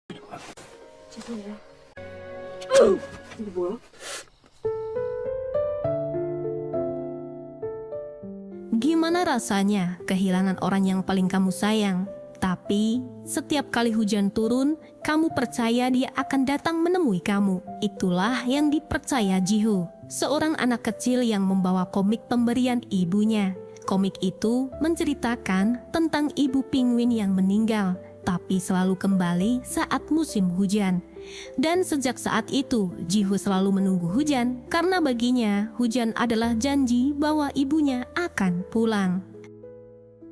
죄송해요. 이거 뭐야? Gimana rasanya kehilangan orang yang paling kamu sayang? Tapi setiap kali hujan turun, kamu percaya dia akan datang menemui kamu. Itulah yang dipercaya Jiho, seorang anak kecil yang membawa komik pemberian ibunya. Komik itu menceritakan tentang ibu penguin yang meninggal, tapi selalu kembali saat musim hujan. Dan sejak saat itu, Jiho selalu menunggu hujan karena baginya hujan adalah janji bahwa ibunya akan pulang.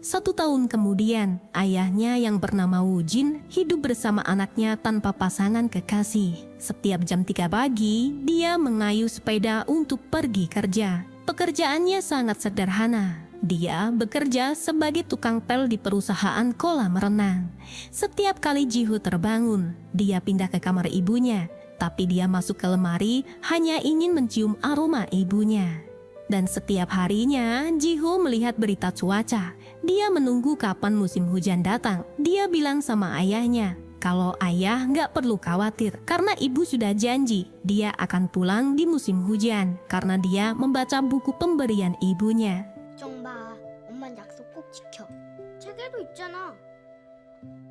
1 tahun kemudian, ayahnya yang bernama Woo-jin hidup bersama anaknya tanpa pasangan kekasih. Setiap jam 3 pagi, dia mengayuh sepeda untuk pergi kerja. Pekerjaannya sangat sederhana. Dia bekerja sebagai tukang pel di perusahaan kolam renang. Setiap kali Jiho terbangun, dia pindah ke kamar ibunya. Tapi dia masuk ke lemari hanya ingin mencium aroma ibunya. Dan setiap harinya, Jiho melihat berita cuaca. Dia menunggu kapan musim hujan datang. Dia bilang sama ayahnya, kalau ayah nggak perlu khawatir karena ibu sudah janji dia akan pulang di musim hujan karena dia membaca buku pemberian ibunya. 정봐, 엄만 약속 꼭 지켜. 책에도 있잖아.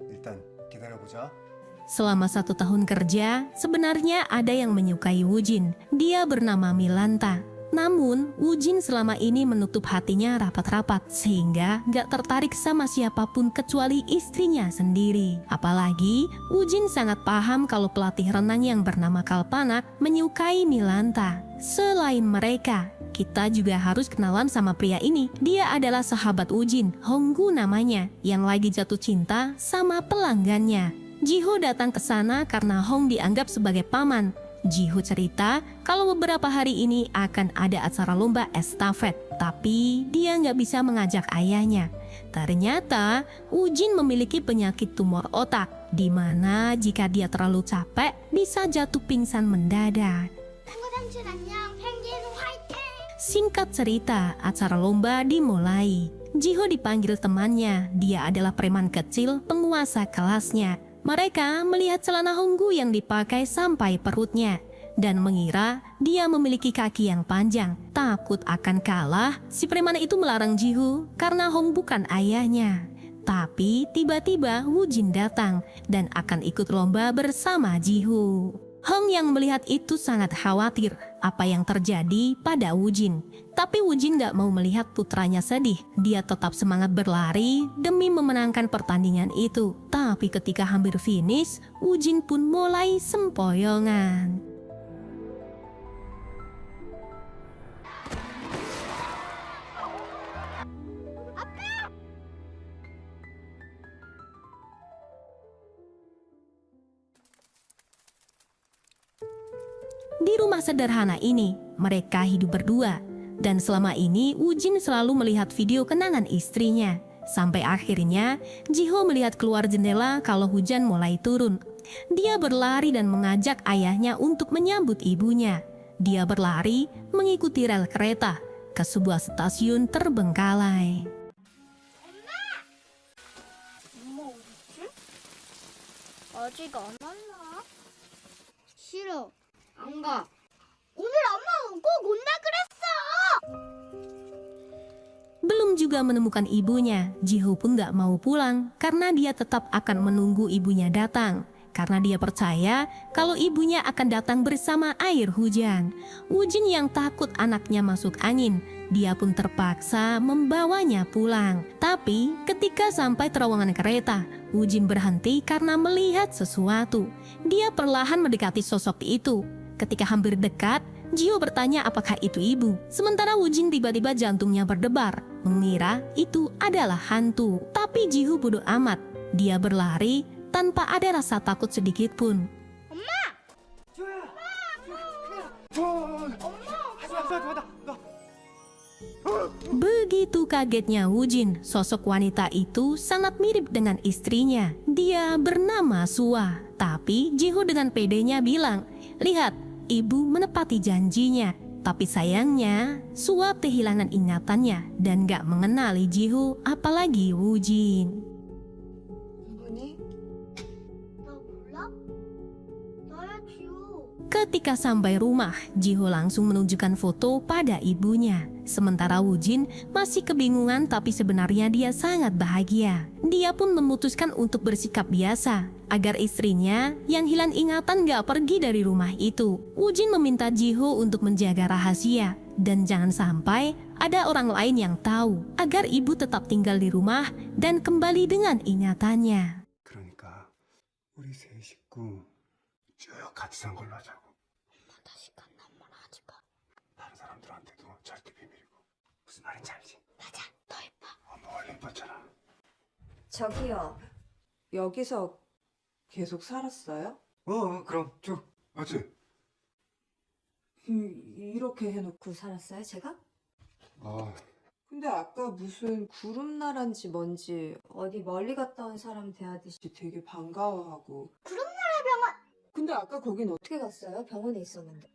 일단 기다려보자. Selama 1 tahun kerja, sebenarnya ada yang menyukai Woo-jin. Dia bernama Milanta. Namun, Woo-jin selama ini menutup hatinya rapat-rapat sehingga gak tertarik sama siapapun kecuali istrinya sendiri. Apalagi, Woo-jin sangat paham kalau pelatih renang yang bernama Kalpanak menyukai Milanta. Selain mereka, kita juga harus kenalan sama pria ini. Dia adalah sahabat Woo-jin, Honggu namanya, yang lagi jatuh cinta sama pelanggannya. Jiho datang ke sana karena Hong dianggap sebagai paman. Jiho cerita kalau beberapa hari ini akan ada acara lomba estafet, tapi dia nggak bisa mengajak ayahnya. Ternyata Woo-jin memiliki penyakit tumor otak, di mana jika dia terlalu capek bisa jatuh pingsan mendadak. 친구 삼촌 안녕. 펭귄 화이팅! Singkat cerita, acara lomba dimulai. Jiho dipanggil temannya, dia adalah preman kecil penguasa kelasnya. Mereka melihat celana Honggu yang dipakai sampai perutnya dan mengira dia memiliki kaki yang panjang. Takut akan kalah, si preman itu melarang Jiho karena Hong bukan ayahnya. Tapi tiba-tiba Woo-jin datang dan akan ikut lomba bersama Jiho. Hong yang melihat itu sangat khawatir apa yang terjadi pada Woo-jin. Tapi Woo-jin gak mau melihat putranya sedih. Dia tetap semangat berlari demi memenangkan pertandingan itu. Tapi ketika hampir finish, Woo-jin pun mulai sempoyongan. Di rumah sederhana ini, mereka hidup berdua. Dan selama ini, Woo-jin selalu melihat video kenangan istrinya. Sampai akhirnya, Jiho melihat keluar jendela kalau hujan mulai turun. Dia berlari dan mengajak ayahnya untuk menyambut ibunya. Dia berlari mengikuti rel kereta ke sebuah stasiun terbengkalai. 엄마 어딨지? 아직 안 왔나? 싫어. 안 가. 오늘 엄마는 꼭 온다 그랬어. Belum juga menemukan ibunya, Jiho pun gak mau pulang karena dia tetap akan menunggu ibunya datang. Karena dia percaya kalau ibunya akan datang bersama air hujan. Woo-jin yang takut anaknya masuk angin, dia pun terpaksa membawanya pulang. Tapi ketika sampai terowongan kereta, Woo-jin berhenti karena melihat sesuatu. Dia perlahan mendekati sosok itu. Ketika hampir dekat, Jiho bertanya apakah itu ibu. Sementara Woo-jin tiba-tiba jantungnya berdebar, mengira itu adalah hantu. Tapi Jiho bodoh amat. Dia berlari tanpa ada rasa takut sedikit pun. Begitu kagetnya Woo-jin, sosok wanita itu sangat mirip dengan istrinya. Dia bernama Sua. Tapi Jiho dengan pedenya bilang, lihat, ibu menepati janjinya. Tapi sayangnya, Sua kehilangan ingatannya dan gak mengenali Jiho apalagi Woo-jin. 누구니? 나 몰라? 나야 지호. Ketika sampai rumah, Jiho langsung menunjukkan foto pada ibunya. Sementara Wujin masih kebingungan tapi sebenarnya dia sangat bahagia. Dia pun memutuskan untuk bersikap biasa agar istrinya yang hilang ingatan gak pergi dari rumah itu. Wujin meminta Jiho untuk menjaga rahasia dan jangan sampai ada orang lain yang tahu agar ibu tetap tinggal di rumah dan kembali dengan ingatannya. 그러니까 우리 세 식구 쭉 같이 산 걸로 하자고. 다시 간단 말 하지 마. 다른 사람들한테도 절대 비밀이고. 무슨 말인지 알지? 맞아. 너 예뻐. 뭐 원래 예뻤잖아. 저기요. 여기서 계속 살았어요? 그럼 쭉 맞지? 이렇게 해놓고 살았어요, 제가? 아, 근데 아까 무슨 구름나라인지 뭔지 어디 멀리 갔다 온 사람 대하듯이 되게 반가워하고. 구름나라 병원. 근데 아까 거긴 어떻게 갔어요? 병원에 있었는데.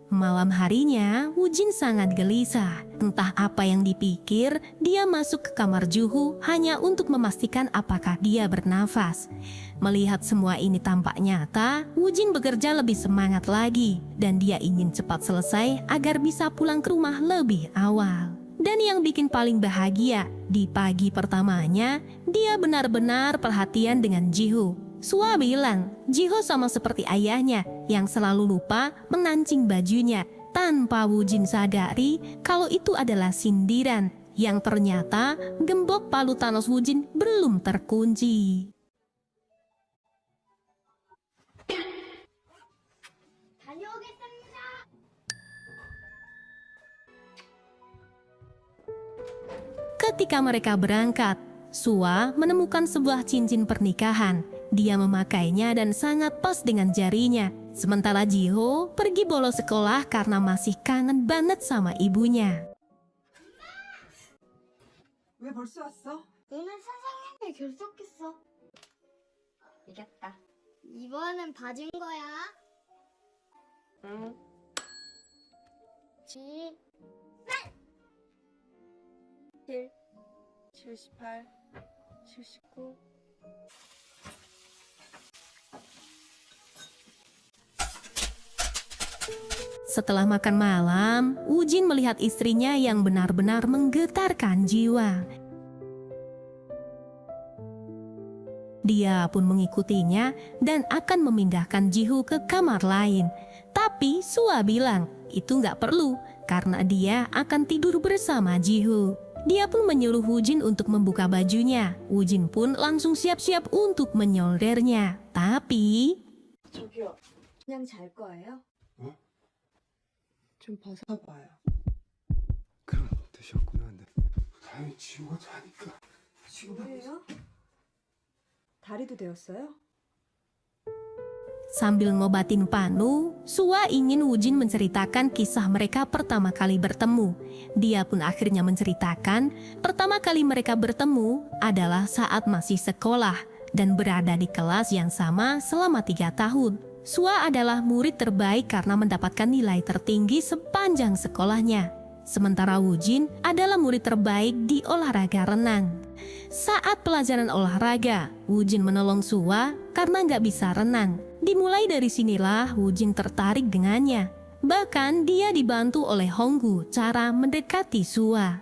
Malam harinya, Wujin sangat gelisah. Entah apa yang dipikir, dia masuk ke kamar Juhu hanya untuk memastikan apakah dia bernafas. Melihat semua ini tampak nyata, Wujin bekerja lebih semangat lagi. Dan dia ingin cepat selesai agar bisa pulang ke rumah lebih awal. Dan yang bikin paling bahagia, di pagi pertamanya, dia benar-benar perhatian dengan Jiho. Sua bilang, Jiho sama seperti ayahnya yang selalu lupa menancing bajunya tanpa Wujin sadari kalau itu adalah sindiran yang ternyata gembok palu Thanos Wujin belum terkunci. 다녀오겠습니다. Ketika mereka berangkat, Sua menemukan sebuah cincin pernikahan. Dia memakainya dan sangat pas dengan jarinya. Sementara Jiho pergi bolos sekolah karena masih kangen banget sama ibunya. 왜 벌써 왔어? 오늘 선생님이 결석했어. 이겼다. 이번엔 봐준 거야. 응. 지. 7, 78, 79. Setelah makan malam, Wujin melihat istrinya yang benar-benar menggetarkan jiwa. Dia pun mengikutinya dan akan memindahkan Jiho ke kamar lain. Tapi Sua bilang itu nggak perlu karena dia akan tidur bersama Jiho. Dia pun menyuruh Wujin untuk membuka bajunya. Wujin pun langsung siap-siap untuk menyoldernya. Tapi 저기요. 그냥 잘 거예요? 어? 좀 벗어봐요. 그런 뜻이었구나. 근데 당연히 지우가 자니까. 뭐예요? 다리도 되었어요? sambil ngobatin Panu, Sua ingin Wujin menceritakan kisah mereka pertama kali bertemu. Dia pun akhirnya menceritakan pertama kali mereka bertemu adalah saat masih sekolah dan berada di kelas yang sama selama 3 tahun. Sua adalah murid terbaik karena mendapatkan nilai tertinggi sepanjang sekolahnya. Sementara Wujin adalah murid terbaik di olahraga renang. Saat pelajaran olahraga, Wujin menolong Sua karena nggak bisa renang. Dimulai dari sinilah Wujin tertarik dengannya. Bahkan dia dibantu oleh Honggu cara mendekati Sua.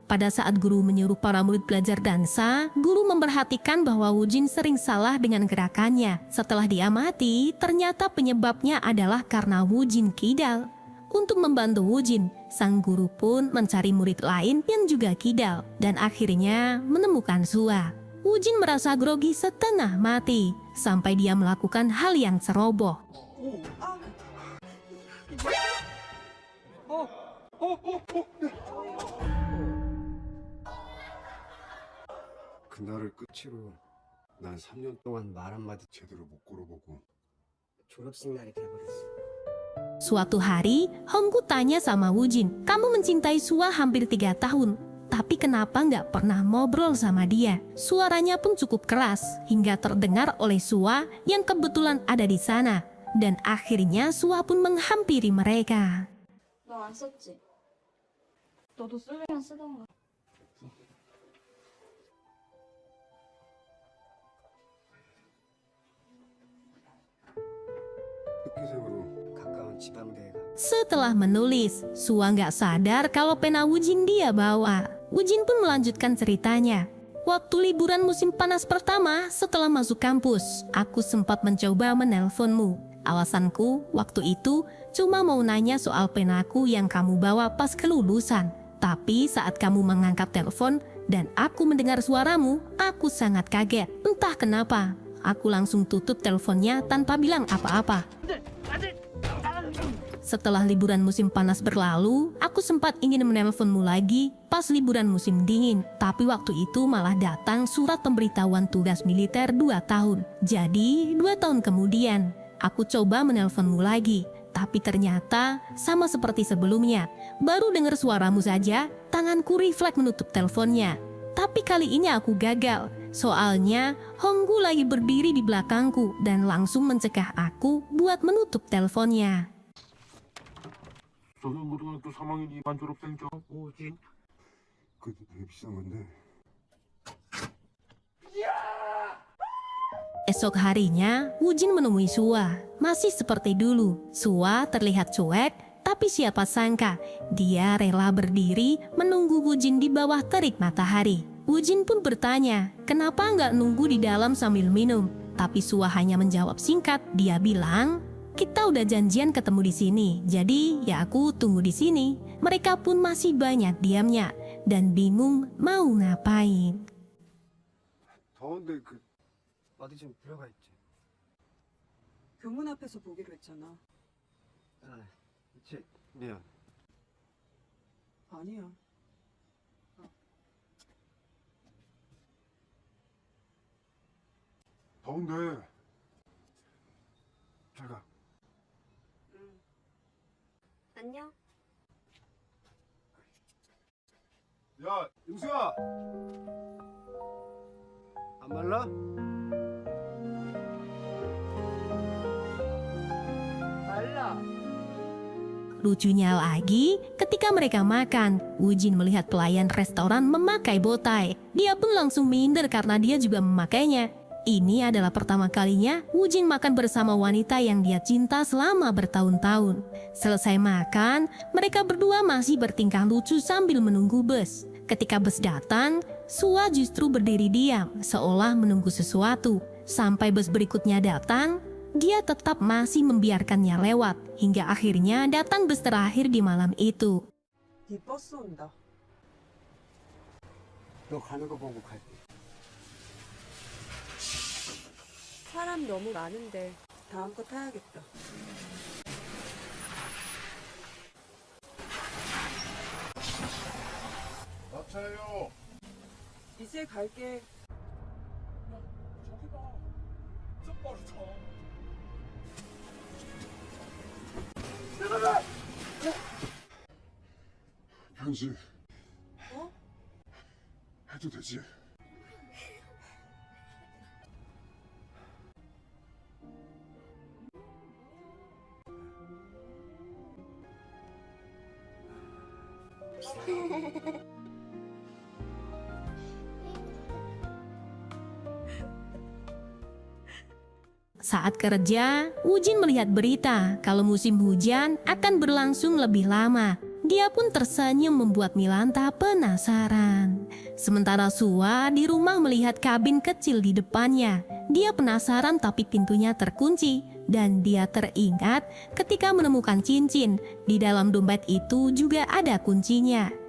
Pada saat guru menyuruh para murid belajar dansa, guru memperhatikan bahwa Wujin sering salah dengan gerakannya. Setelah diamati, ternyata penyebabnya adalah karena Wujin kidal. Untuk membantu Wujin, sang guru pun mencari murid lain yang juga kidal dan akhirnya menemukan Sua. Wujin merasa grogi setengah mati sampai dia melakukan hal yang ceroboh. 그날을 끝으로 난 3년 동안 말 한마디 제대로 못 걸어보고 졸업식 날이 돼버렸어. Suatu hari, Honggu tanya sama Wujin, kamu mencintai Sua hampir 3 tahun, tapi kenapa nggak pernah ngobrol sama dia? Suaranya pun cukup keras, hingga terdengar oleh Sua yang kebetulan ada di sana. Dan akhirnya Sua pun menghampiri mereka. 너 안 썼지? 너도 쓰려면 쓰던가. 학교생으로 가까운 지방대에 가. Setelah menulis, Sua nggak sadar kalau pena Wujin dia bawa. Wujin pun melanjutkan ceritanya. Waktu liburan musim panas pertama setelah masuk kampus, aku sempat mencoba menelponmu. Alasanku waktu itu cuma mau nanya soal penaku yang kamu bawa pas kelulusan. Tapi saat kamu mengangkat telepon dan aku mendengar suaramu, aku sangat kaget. Entah kenapa, aku langsung tutup teleponnya tanpa bilang apa-apa. Setelah liburan musim panas berlalu, aku sempat ingin menelponmu lagi pas liburan musim dingin. Tapi waktu itu malah datang surat pemberitahuan tugas militer 2 tahun. Jadi 2 tahun kemudian, aku coba menelponmu lagi. Tapi ternyata sama seperti sebelumnya. Baru dengar suaramu saja, tanganku refleks menutup teleponnya. Tapi kali ini aku gagal. Soalnya Honggu lagi berdiri di belakangku dan langsung mencegah aku buat menutup teleponnya. 서울고등학교 3학년 2반 졸업생 정우진. 그 되게 비싼 건데. Esok harinya, Wujin menemui Sua. Masih seperti dulu, Sua terlihat cuek, tapi siapa sangka dia rela berdiri menunggu Wujin di bawah terik matahari. Wujin pun bertanya, kenapa nggak nunggu di dalam sambil minum? Tapi Sua hanya menjawab singkat, dia bilang, kita udah janjian ketemu di sini, jadi ya aku tunggu di sini. Mereka pun masih banyak diamnya dan bingung mau ngapain. 더운데 그 어디 좀 들어가 있지. 교문 앞에서 보기로 했잖아. 아, 미안. 아니야. 더운데. 잘 가. 안녕. 야, 용수야. 안 말라? 말라. Lucunya lagi, ketika mereka makan, Wujin melihat pelayan restoran memakai botai. Dia pun langsung minder karena dia juga memakainya. Ini adalah pertama kalinya Wujin makan bersama wanita yang dia cinta selama bertahun-tahun. Selesai makan, mereka berdua masih bertingkah lucu sambil menunggu bus. Ketika bus datang, Sua justru berdiri diam, seolah menunggu sesuatu. Sampai bus berikutnya datang, dia tetap masih membiarkannya lewat, hingga akhirnya datang bus terakhir di malam itu. 네 버스 온다. 너 가는 거 보고 갈게. 사람 너무 많은데 다음 거 타야겠다. 마차예요. 이제 갈게. 저기 봐. 진짜 빠르다. 편지. 어? 해도 되지? Saat kerja, Wujin melihat berita kalau musim hujan akan berlangsung lebih lama. Dia pun tersenyum membuat Milanta penasaran. Sementara Sua di rumah melihat kabin kecil di depannya. Dia penasaran tapi pintunya terkunci. Dan dia teringat ketika menemukan cincin. Di dalam dompet itu juga ada kuncinya.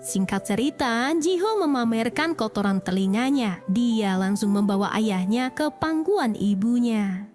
Singkat cerita, Jiho memamerkan kotoran telinganya. Dia langsung membawa ayahnya ke pangkuan ibunya.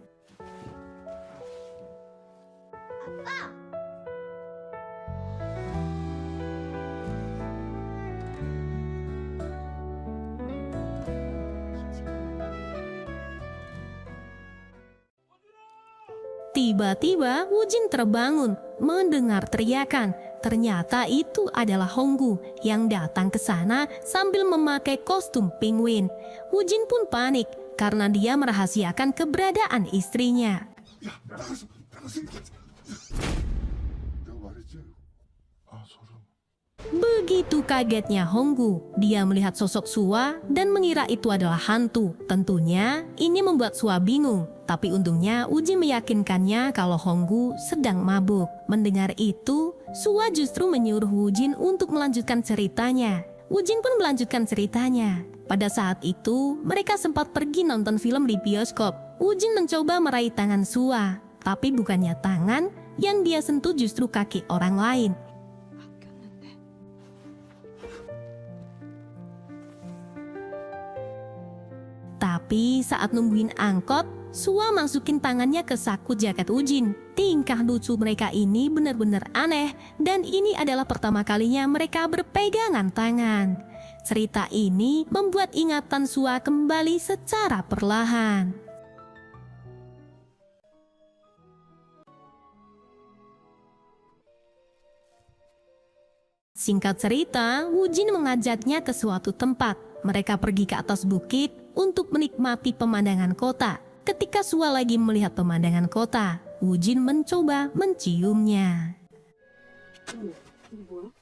Tiba-tiba Wujin terbangun mendengar teriakan. Ternyata itu adalah Honggu yang datang ke sana sambil memakai kostum penguin. Wujin pun panik karena dia merahasiakan keberadaan istrinya. 나가서 내가 말했지. 아 소름. Begitu kagetnya Honggu, dia melihat sosok Sua dan mengira itu adalah hantu. Tentunya ini membuat Sua bingung, tapi untungnya Uji meyakinkannya kalau Honggu sedang mabuk. Mendengar itu, Sua justru menyuruh Wujin untuk melanjutkan ceritanya. Wujin pun melanjutkan ceritanya. Pada saat itu, mereka sempat pergi nonton film di bioskop. Wujin mencoba meraih tangan Sua, tapi bukannya tangan, yang dia sentuh justru kaki orang lain. 바뀌었는데. Tapi saat nungguin angkot, Sua masukin tangannya ke saku jaket Wujin. Tingkah lucu mereka ini benar-benar aneh, dan ini adalah pertama kalinya mereka berpegangan tangan. Cerita ini membuat ingatan Sua kembali secara perlahan. Singkat cerita, Wujin mengajaknya ke suatu tempat. Mereka pergi ke atas bukit untuk menikmati pemandangan kota. Ketika Sua lagi melihat pemandangan kota, Wujin mencoba menciumnya. 이게 뭐야?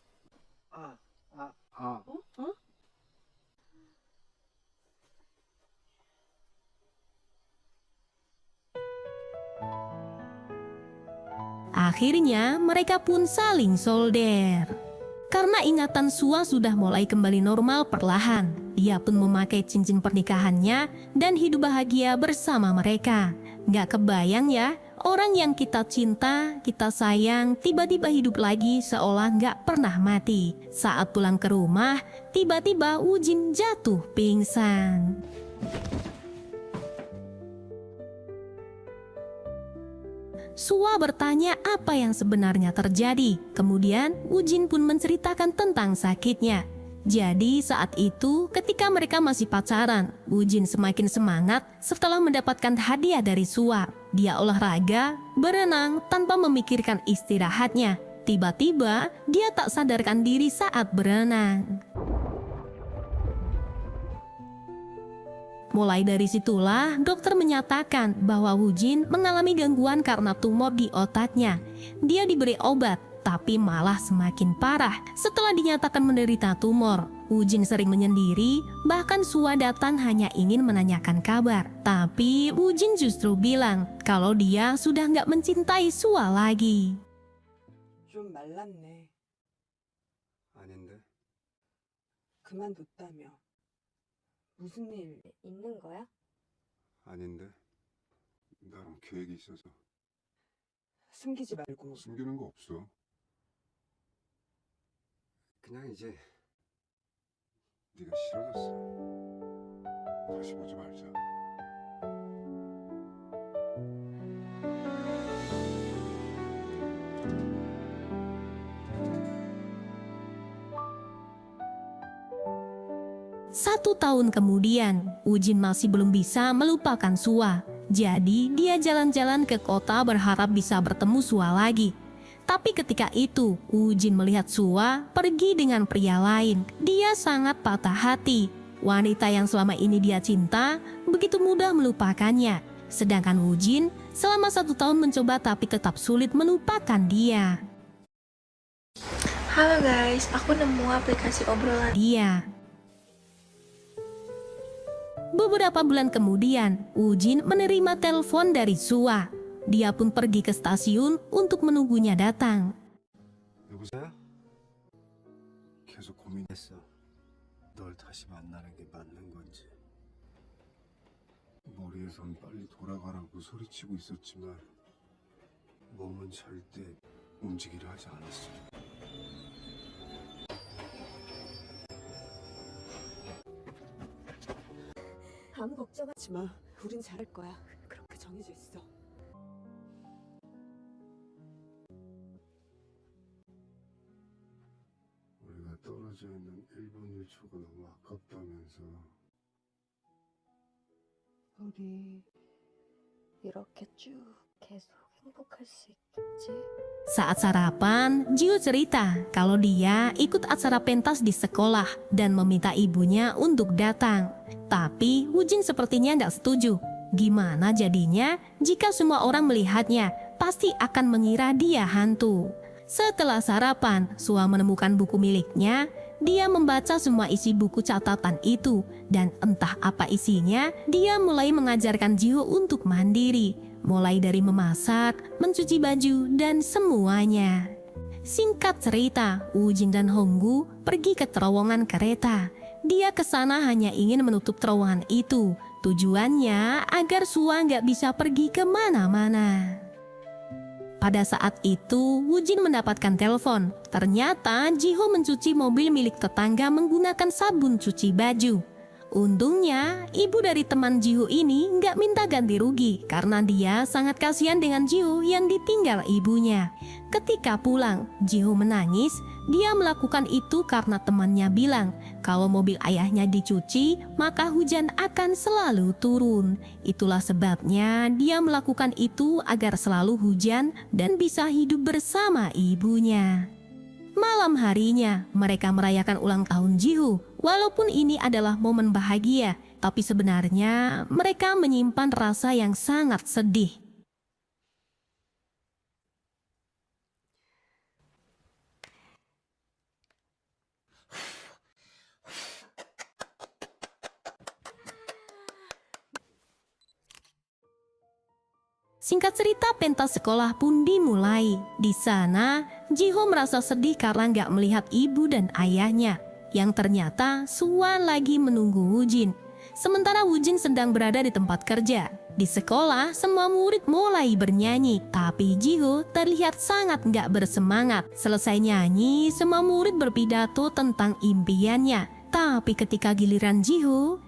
아. Akhirnya mereka pun saling solder. Karena ingatan Sua sudah mulai kembali normal perlahan, dia pun memakai cincin pernikahannya dan hidup bahagia bersama mereka. Gak kebayang ya, orang yang kita cinta, kita sayang, tiba-tiba hidup lagi seolah gak pernah mati. Saat pulang ke rumah, tiba-tiba Wujin jatuh pingsan. Sua bertanya apa yang sebenarnya terjadi. Kemudian Wujin pun menceritakan tentang sakitnya. Jadi saat itu ketika mereka masih pacaran, Wujin semakin semangat setelah mendapatkan hadiah dari Sua. Dia olahraga, berenang tanpa memikirkan istirahatnya. Tiba-tiba dia tak sadarkan diri saat berenang. Mulai dari situlah dokter menyatakan bahwa Wujin mengalami gangguan karena tumor di otaknya. Dia diberi obat, tapi malah semakin parah. Setelah dinyatakan menderita tumor, Wujin sering menyendiri, bahkan Sua datang hanya ingin menanyakan kabar. Tapi Wujin justru bilang kalau dia sudah nggak mencintai Sua lagi. 좀 말랐네. 아닌데. 그만뒀다며. 무슨 일 있는 거야? 아닌데. 나랑 계획이 있어서. 숨기지 말고. 숨기는 거 없어. 그냥 이제 네가 싫어졌어. 다시 보지 말자. Satu tahun kemudian, Wujin masih belum bisa melupakan Sua. Jadi dia jalan-jalan ke kota berharap bisa bertemu Sua lagi. Tapi ketika itu, Wujin melihat Sua pergi dengan pria lain. Dia sangat patah hati. Wanita yang selama ini dia cinta begitu mudah melupakannya. Sedangkan Wujin selama 1 tahun mencoba tapi tetap sulit melupakan dia. Halo guys, aku nemu aplikasi obrolan. Beberapa bulan kemudian, Wujin menerima telepon dari Sua. Dia pun pergi ke stasiun untuk menunggunya datang. 여보세요? 계속 고민. 했어. 널 다시 만나는 게 맞는 건지. 머리에선 빨리 돌아가라고 소리치고 있었지만 몸은 절대 움직이려 하지 않았어. 아무 걱정하지 마. 우린 잘할 거야. 그렇게 정해져 있어. 우리가 떨어져 있는 1분 1초가 너무 아깝다면서. 우리 이렇게 쭉 계속 행복할 수 있겠지? Saat sarapan, Jiho cerita kalau dia ikut acara pentas di sekolah dan meminta ibunya untuk datang. Tapi Woo-jin sepertinya tidak setuju. Gimana jadinya jika semua orang melihatnya, pasti akan mengira dia hantu. Setelah sarapan, Sua menemukan buku miliknya. Dia membaca semua isi buku catatan itu, dan entah apa isinya, dia mulai mengajarkan Jiho untuk mandiri. Mulai dari memasak, mencuci baju, dan semuanya. Singkat cerita, Woo-jin dan Honggu pergi ke terowongan kereta. Dia ke sana hanya ingin menutup terowongan itu. Tujuannya agar Sua nggak bisa pergi kemana-mana. Pada saat itu, Woo-jin mendapatkan telepon. Ternyata Jiho mencuci mobil milik tetangga menggunakan sabun cuci baju. Untungnya, ibu dari teman Jiho ini nggak minta ganti rugi karena dia sangat kasihan dengan Jiho yang ditinggal ibunya. Ketika pulang, Jiho menangis. Dia melakukan itu karena temannya bilang kalau mobil ayahnya dicuci, maka hujan akan selalu turun. Itulah sebabnya dia melakukan itu agar selalu hujan dan bisa hidup bersama ibunya. Malam harinya, mereka merayakan ulang tahun Jiho. Walaupun ini adalah momen bahagia, tapi sebenarnya mereka menyimpan rasa yang sangat sedih. Singkat cerita, pentas sekolah pun dimulai. Di sana, Jiho merasa sedih karena nggak melihat ibu dan ayahnya, yang ternyata Sua lagi menunggu Woo-jin. Sementara Woo-jin sedang berada di tempat kerja. Di sekolah, semua murid mulai bernyanyi, tapi Jiho terlihat sangat nggak bersemangat. Selesai nyanyi, semua murid berpidato tentang impiannya. Tapi ketika giliran Jiho,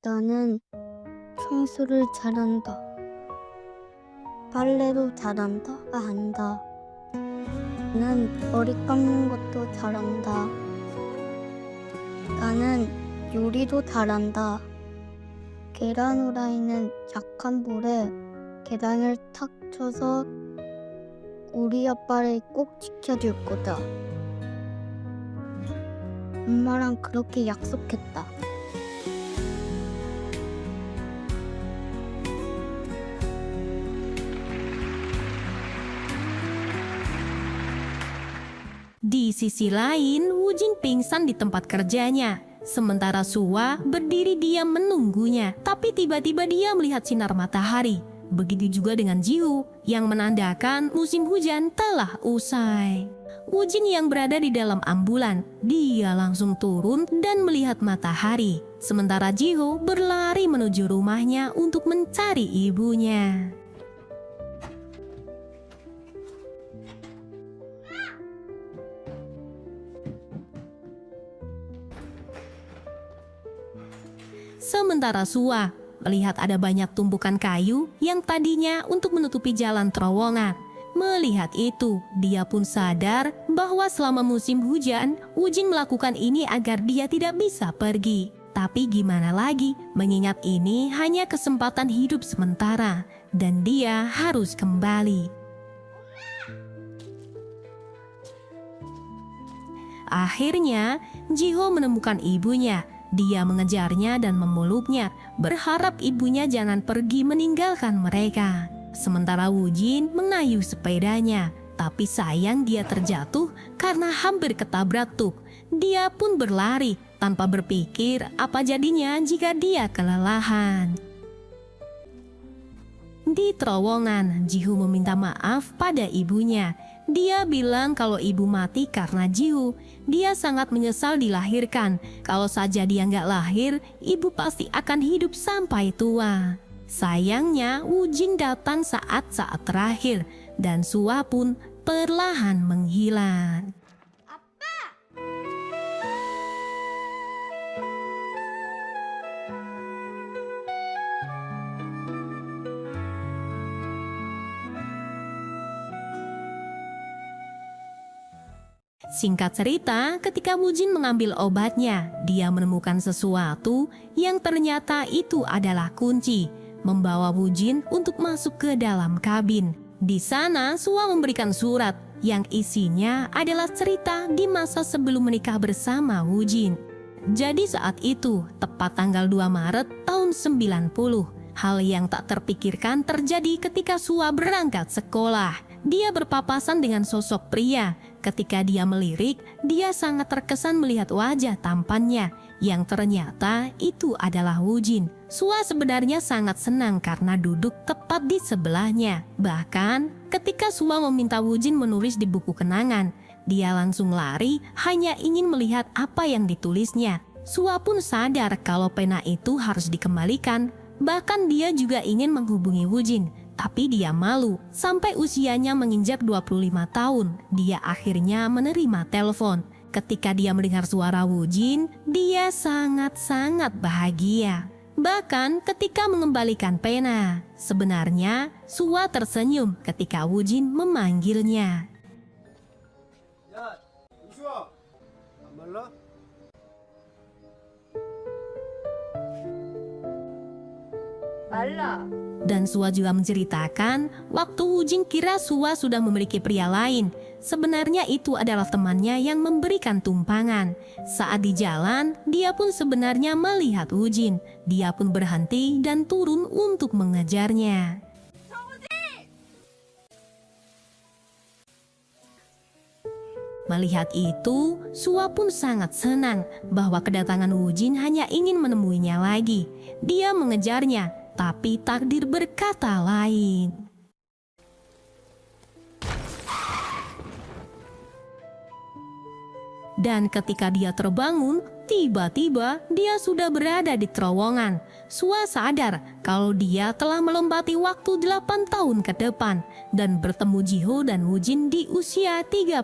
나는 청소를 잘한다. 빨래도 잘한다. 안다. 나는 머리 감는 것도 잘한다. 나는 요리도 잘한다. 계란 후라이는 약한 불에 계란을 탁 쳐서 우리 아빠를 꼭 지켜줄 거다. 엄마랑 그렇게 약속했다. di sisi lain, Woo-jin pingsan di tempat kerjanya. Sementara Sua berdiri diam menunggunya, tapi tiba-tiba dia melihat sinar matahari. Begitu juga dengan Jiho, yang menandakan musim hujan telah usai. Woo-jin yang berada di dalam ambulan, dia langsung turun dan melihat matahari. Sementara Jiho berlari menuju rumahnya untuk mencari ibunya. Sementara Sua melihat ada banyak tumpukan kayu yang tadinya untuk menutupi jalan terowongan. Melihat itu, dia pun sadar bahwa selama musim hujan, Woo-jin melakukan ini agar dia tidak bisa pergi. Tapi gimana lagi, mengingat ini hanya kesempatan hidup sementara, dan dia harus kembali. Akhirnya, Jiho menemukan ibunya. Dia mengejarnya dan memeluknya, berharap ibunya jangan pergi meninggalkan mereka. Sementara Woo-jin mengayuh sepedanya, tapi sayang dia terjatuh karena hampir ketabrak truk. Dia pun berlari tanpa berpikir apa jadinya jika dia kelelahan. Di terowongan, Jiho meminta maaf pada ibunya. Dia bilang kalau ibu mati karena Jiho. Dia sangat menyesal dilahirkan. Kalau saja dia nggak lahir, ibu pasti akan hidup sampai tua. Sayangnya, Woo-jin datang saat-saat terakhir, dan Sua pun perlahan menghilang. Singkat cerita, ketika Woo-jin mengambil obatnya, dia menemukan sesuatu yang ternyata itu adalah kunci, membawa Woo-jin untuk masuk ke dalam kabin. Di sana, Sua memberikan surat yang isinya adalah cerita di masa sebelum menikah bersama Woo-jin. Jadi saat itu, tepat tanggal 2 Maret tahun 90, hal yang tak terpikirkan terjadi ketika Sua berangkat sekolah. Dia berpapasan dengan sosok pria. Ketika dia melirik, dia sangat terkesan melihat wajah tampannya, yang ternyata itu adalah Woo-jin. Sua sebenarnya sangat senang karena duduk tepat di sebelahnya. Bahkan, ketika Sua meminta Woo-jin menulis di buku kenangan, dia langsung lari hanya ingin melihat apa yang ditulisnya. Sua pun sadar kalau pena itu harus dikembalikan. Bahkan dia juga ingin menghubungi Woo-jin, tapi dia malu. Sampai usianya menginjak 25 tahun, dia akhirnya menerima telepon. Ketika dia mendengar suara Woo-jin, dia sangat-sangat bahagia. Bahkan ketika mengembalikan pena, sebenarnya Sua tersenyum ketika Woo-jin memanggilnya. 야, 우수아, 안 말라? 말라. Dan Sua juga menceritakan waktu Woo-jin kira Sua sudah memiliki pria lain. Sebenarnya itu adalah temannya yang memberikan tumpangan. Saat di jalan, dia pun sebenarnya melihat Woo-jin. Dia pun berhenti dan turun untuk mengejarnya. Melihat itu, Sua pun sangat senang bahwa kedatangan Woo-jin hanya ingin menemuinya lagi. Dia mengejarnya, tapi takdir berkata lain. Dan ketika dia terbangun, tiba-tiba dia sudah berada di terowongan. Sua sadar kalau dia telah melompati waktu 8 tahun ke depan dan bertemu Jiho dan Woo-jin di usia 33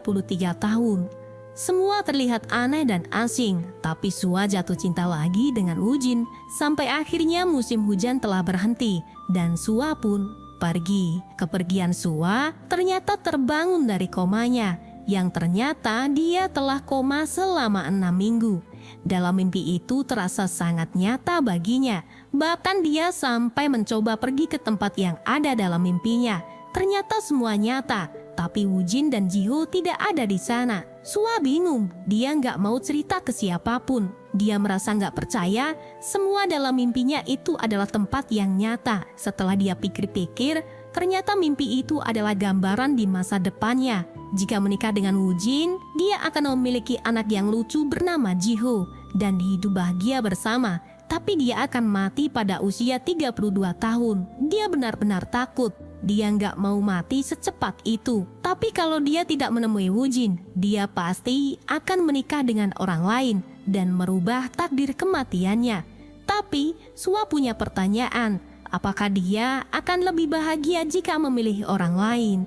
tahun. Semua terlihat aneh dan asing, tapi Sua jatuh cinta lagi dengan Woo-jin sampai akhirnya musim hujan telah berhenti dan Sua pun pergi. Kepergian Sua ternyata terbangun dari komanya, yang ternyata dia telah koma selama 6 minggu. Dalam mimpi itu terasa sangat nyata baginya. Bahkan dia sampai mencoba pergi ke tempat yang ada dalam mimpinya. Ternyata semua nyata, tapi Woo-jin dan Jiho tidak ada di sana. Sua bingung, dia nggak mau cerita ke siapapun. Dia merasa nggak percaya, semua dalam mimpinya itu adalah tempat yang nyata. Setelah dia pikir-pikir, ternyata mimpi itu adalah gambaran di masa depannya. Jika menikah dengan Woo-jin, dia akan memiliki anak yang lucu bernama Jiho dan hidup bahagia bersama. Tapi dia akan mati pada usia 32 tahun. Dia benar-benar takut. Dia nggak mau mati secepat itu. Tapi kalau dia tidak menemui Woo-jin, dia pasti akan menikah dengan orang lain dan merubah takdir kematiannya. Tapi Sua punya pertanyaan, apakah dia akan lebih bahagia jika memilih orang lain?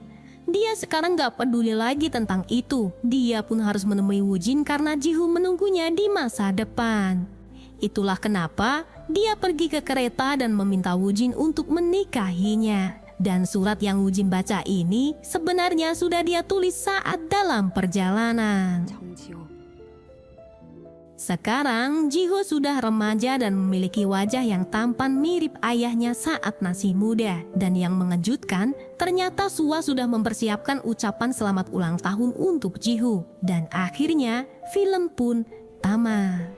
Dia sekarang gak peduli lagi tentang itu. Dia pun harus menemui Woo-jin karena Jiho menunggunya di masa depan. Itulah kenapa dia pergi ke kereta dan meminta Woo-jin untuk menikahinya. Dan surat yang Woo-jin baca ini sebenarnya sudah dia tulis saat dalam perjalanan. 정지호. Sekarang Jiho sudah remaja dan memiliki wajah yang tampan mirip ayahnya saat masih muda. Dan yang mengejutkan, ternyata Sua sudah mempersiapkan ucapan selamat ulang tahun untuk Jiho. Dan akhirnya film pun tamat.